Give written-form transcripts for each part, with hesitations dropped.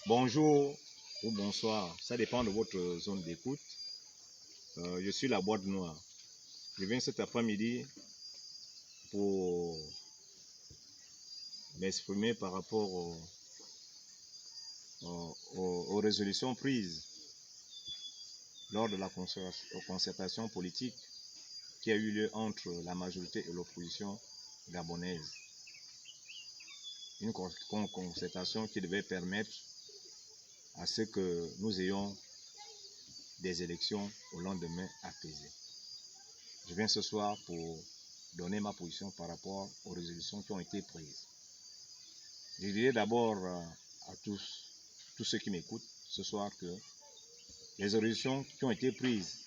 Bonjour ou bonsoir, ça dépend de votre zone d'écoute. Je suis la boîte noire. Je viens cet après-midi pour m'exprimer par rapport aux résolutions prises lors de la concertation politique qui a eu lieu entre la majorité et l'opposition gabonaise. Une concertation qui devait permettre à ce que nous ayons des élections au lendemain apaisées. Je viens ce soir pour donner ma position par rapport aux résolutions qui ont été prises. Je dirais d'abord à tous ceux qui m'écoutent ce soir que les résolutions qui ont été prises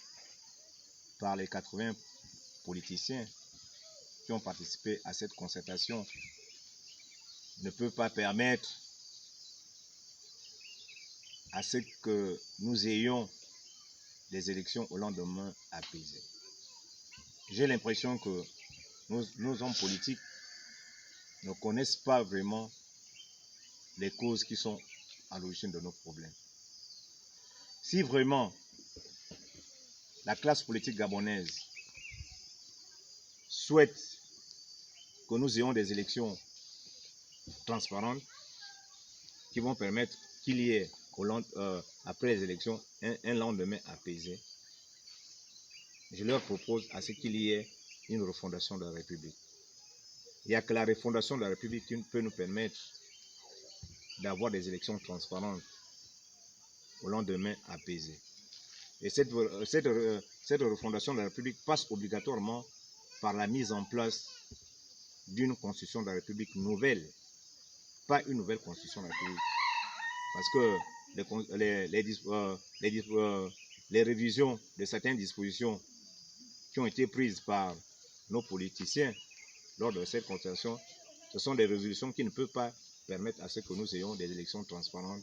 par les 80 politiciens qui ont participé à cette concertation ne peuvent pas permettre à ce que nous ayons des élections au lendemain apaisées. J'ai l'impression que nos hommes politiques ne connaissent pas vraiment les causes qui sont à l'origine de nos problèmes. Si vraiment la classe politique gabonaise souhaite que nous ayons des élections transparentes qui vont permettre qu'il y ait, après les élections, un lendemain apaisé, je leur propose à ce qu'il y ait une refondation de la République. Il n'y a que la refondation de la République qui peut nous permettre d'avoir des élections transparentes au lendemain apaisé. Et cette refondation de la République passe obligatoirement par la mise en place d'une constitution de la République nouvelle, pas une nouvelle constitution de la République. Parce que les révisions de certaines dispositions qui ont été prises par nos politiciens lors de cette concertation, ce sont des résolutions qui ne peuvent pas permettre à ce que nous ayons des élections transparentes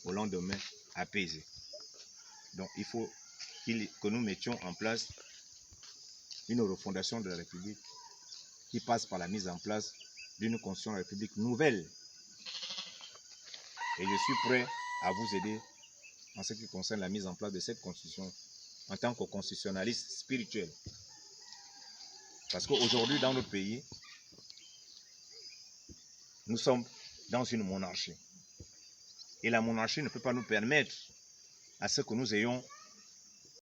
au lendemain apaisées. Donc il faut que nous mettions en place une refondation de la République qui passe par la mise en place d'une constitution de la République nouvelle. Et je suis prêt à vous aider en ce qui concerne la mise en place de cette constitution en tant que constitutionnaliste spirituel. Parce qu'aujourd'hui, dans notre pays, nous sommes dans une monarchie. Et la monarchie ne peut pas nous permettre à ce que nous ayons